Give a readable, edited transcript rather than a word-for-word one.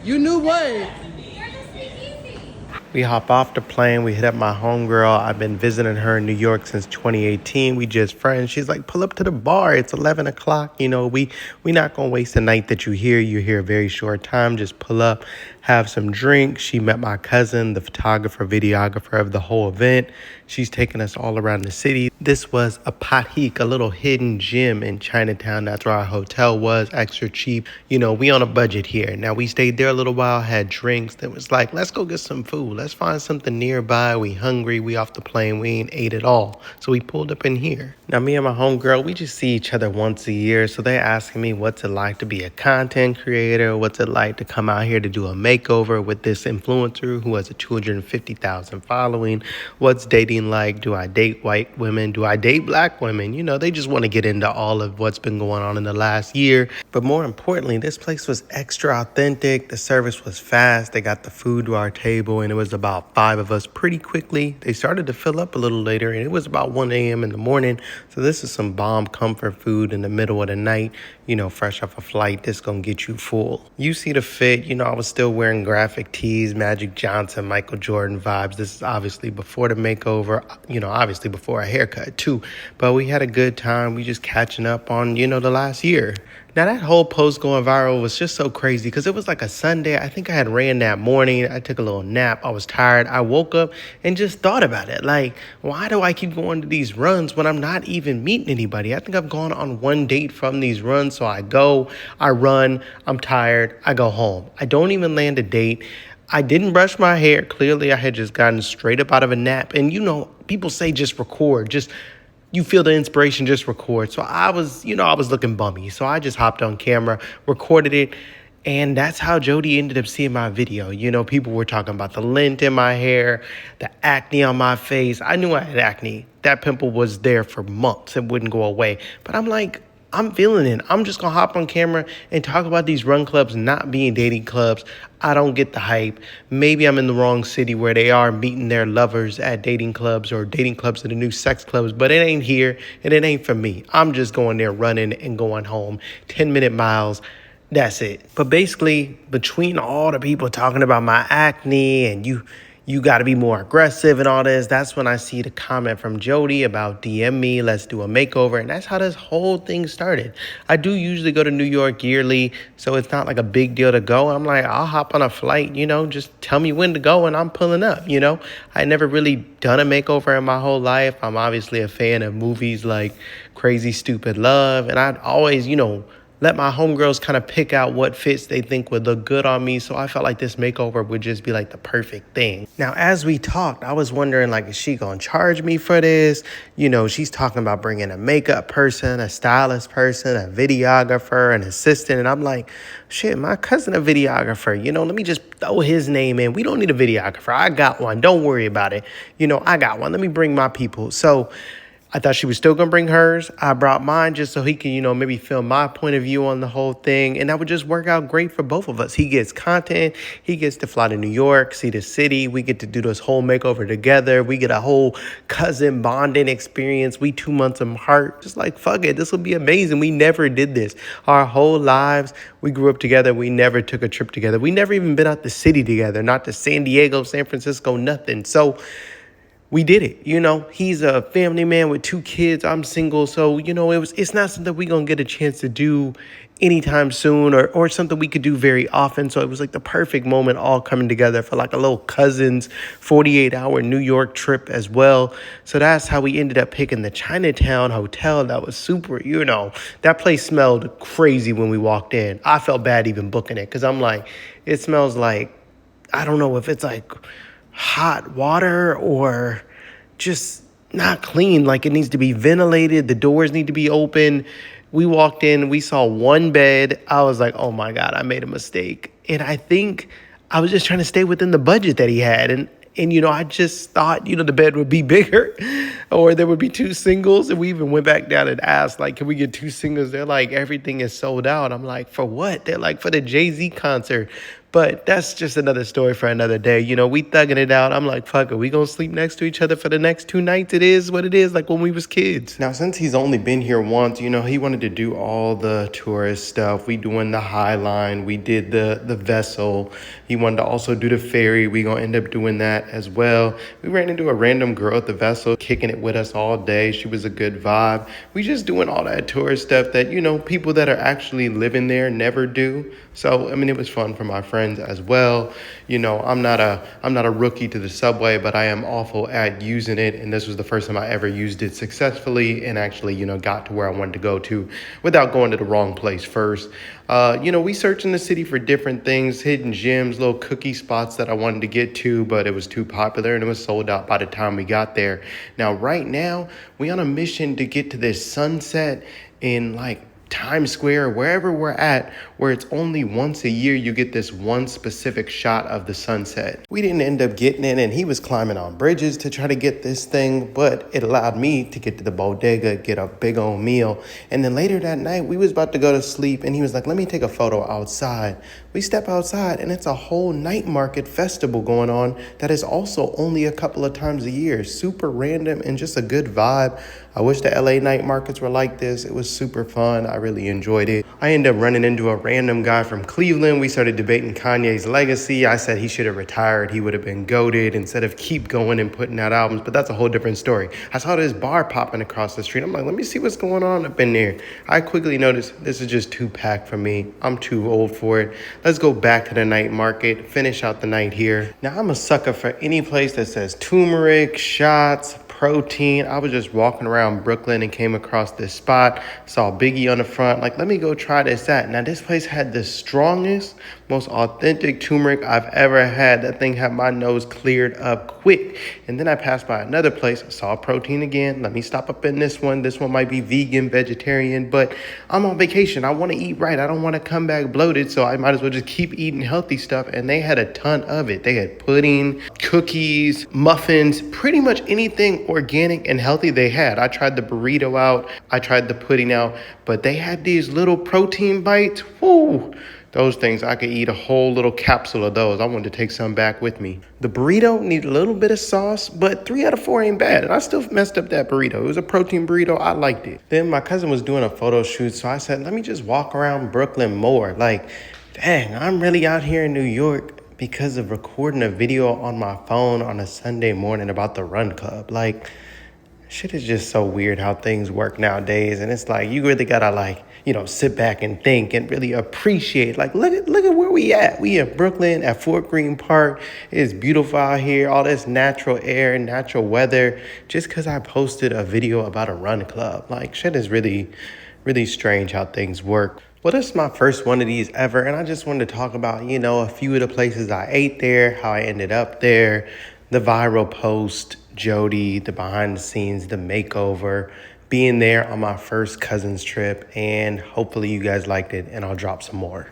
You knew what? We hop off the plane. We hit up my homegirl. I've been visiting her in New York since 2018. We just friends. She's like, pull up to the bar. It's 11 o'clock. You know, we not going to waste the night that you're here. You're here a very short time. Just pull up, have some drinks. She met my cousin, the photographer, videographer of the whole event. She's taking us all around the city. This was a Patik, a little hidden gem in Chinatown. That's where our hotel was, extra cheap. You know, we on a budget here. Now, we stayed there a little while, had drinks. Then was like, let's go get some food. Let's find something nearby. We hungry. We off the plane. We ain't ate at all. So we pulled up in here. Now, me and my homegirl, we just see each other once a year. So they're asking me what's it like to be a content creator? What's it like to come out here to do a makeover with this influencer who has a 250,000 following? What's dating like? Do I date white women? Do I date black women? You know, they just want to get into all of what's been going on in the last year. But more importantly, this place was extra authentic. The service was fast. They got the food to our table, and it was about 5 of us pretty quickly. They started to fill up a little later, and it was about 1 a.m. in the morning. So this is some bomb comfort food in the middle of the night, you know, fresh off a flight. This gonna get you full. You see the fit. You know, I was still wearing graphic tees, Magic Johnson, Michael Jordan vibes. This is obviously before the makeover, you know, obviously before a haircut too. But we had a good time. We just catching up on, you know, the last year. Now, that whole post going viral was just so crazy because it was like a Sunday. I think I had ran that morning. I took a little nap. I was tired. I woke up and just thought about it. Like, why do I keep going to these runs when I'm not even meeting anybody? I think I've gone on one date from these runs. So I go, I run, I'm tired, I go home. I don't even land a date. I didn't brush my hair. Clearly, I had just gotten straight up out of a nap. And, you know, people say just record, just you feel the inspiration, just record. So I was looking bummy. So I just hopped on camera, recorded it. And that's how Jody ended up seeing my video. You know, people were talking about the lint in my hair, the acne on my face. I knew I had acne. That pimple was there for months. It wouldn't go away. But I'm like, I'm feeling it. I'm just going to hop on camera and talk about these run clubs not being dating clubs. I don't get the hype. Maybe I'm in the wrong city where they are meeting their lovers at dating clubs or dating clubs are the new sex clubs, but it ain't here and it ain't for me. I'm just going there running and going home. 10-minute miles. That's it. But basically, between all the people talking about my acne and you got to be more aggressive and all this, that's when I see the comment from Jody about DM me, let's do a makeover. And that's how this whole thing started. I do usually go to New York yearly, so it's not like a big deal to go. I'm like, I'll hop on a flight, you know, just tell me when to go and I'm pulling up, you know. I never really done a makeover in my whole life. I'm obviously a fan of movies like Crazy Stupid Love. And I'd always, you know, let my homegirls kind of pick out what fits they think would look good on me. So I felt like this makeover would just be like the perfect thing. Now, as we talked, I was wondering, like, is she going to charge me for this? You know, she's talking about bringing a makeup person, a stylist person, a videographer, an assistant. And I'm like, shit, my cousin a videographer. You know, let me just throw his name in. We don't need a videographer. I got one. Don't worry about it. You know, I got one. Let me bring my people. So I thought she was still going to bring hers. I brought mine just so he can, you know, maybe film my point of view on the whole thing. And that would just work out great for both of us. He gets content. He gets to fly to New York, see the city. We get to do this whole makeover together. We get a whole cousin bonding experience. We 2 months apart. Just like, fuck it. This will be amazing. We never did this. Our whole lives, we grew up together. We never took a trip together. We never even been out the city together. Not to San Diego, San Francisco, nothing. So we did it. You know, he's a family man with 2 kids. I'm single. So, you know, it's not something we're going to get a chance to do anytime soon or something we could do very often. So it was like the perfect moment all coming together for like a little cousins 48-hour New York trip as well. So that's how we ended up picking the Chinatown hotel. That was super, you know, that place smelled crazy when we walked in. I felt bad even booking it because I'm like, it smells like, I don't know if it's like hot water or just not clean. Like, it needs to be ventilated. The doors need to be open. We walked in, we saw one bed. I was like, oh my God, I made a mistake. And I think I was just trying to stay within the budget that he had. And you know, I just thought, you know, the bed would be bigger or there would be 2 singles. And we even went back down and asked, like, can we get 2 singles? They're like, everything is sold out. I'm like, for what? They're like, for the Jay-Z concert. But that's just another story for another day. We thugging it out. I'm like, fuck it, we gonna sleep next to each other for the next 2 nights. It is what it is, like when we was kids. Now, since he's only been here once, he wanted to do all the tourist stuff. We doing the High Line. We did the vessel. He wanted to also do the ferry. We gonna end up doing that as well. We ran into a random girl at the vessel, kicking it with us all day. She was a good vibe. We just doing all that tourist stuff that, people that are actually living there never do. So, it was fun for my friends as well. I'm not a rookie to the subway, but I am awful at using it. And this was the first time I ever used it successfully and actually, got to where I wanted to go to without going to the wrong place first. We searched in the city for different things, hidden gems, little cookie spots that I wanted to get to, but it was too popular and it was sold out by the time we got there. Now, right now, we on a mission to get to this sunset in Times Square, wherever we're at, where it's only once a year you get this one specific shot of the sunset. We didn't end up getting it, and he was climbing on bridges to try to get this thing, but it allowed me to get to the bodega, get a big old meal. And then later that night, we was about to go to sleep, and he was like, let me take a photo outside. We step outside, and it's a whole night market festival going on that is also only a couple of times a year. Super random and just a good vibe. I wish the LA night markets were like this. It was super fun. I really enjoyed it. I ended up running into a random guy from Cleveland. We started debating Kanye's legacy. I said he should have retired. He would have been goated instead of keep going and putting out albums. But that's a whole different story. I saw this bar popping across the street. I'm like, let me see what's going on up in there. I quickly noticed this is just too packed for me. I'm too old for it. Let's go back to the night market, finish out the night here. Now, I'm a sucker for any place that says turmeric, shots, protein. I was just walking around Brooklyn and came across this spot, saw Biggie on the front, let me go try this out. Now, this place had the strongest, most authentic turmeric I've ever had. That thing had my nose cleared up quick. And then I passed by another place, saw protein again. Let me stop up in this one. This one might be vegan, vegetarian, but I'm on vacation. I want to eat right. I don't want to come back bloated, so I might as well just keep eating healthy stuff. And they had a ton of it. They had pudding, cookies, muffins, pretty much anything organic and healthy they had. I tried the burrito out. I tried the pudding out, but they had these little protein bites. Woo! Those things, I could eat a whole little capsule of those. I wanted to take some back with me. The burrito needed a little bit of sauce, but 3 out of 4 ain't bad. And I still messed up that burrito. It was a protein burrito. I liked it. Then my cousin was doing a photo shoot, so I said, let me just walk around Brooklyn more. Dang, I'm really out here in New York because of recording a video on my phone on a Sunday morning about the Run Club. Shit is just so weird how things work nowadays. And it's you really gotta sit back and think and really appreciate. Look at where we at. We in Brooklyn at Fort Greene Park. It's beautiful out here. All this natural air, natural weather. Just because I posted a video about a run club. Shit is really, really strange how things work. Well, this is my first one of these ever, and I just wanted to talk about, a few of the places I ate there, how I ended up there, the viral post, Jody, the behind the scenes, the makeover, being there on my first cousin's trip, and hopefully you guys liked it, and I'll drop some more.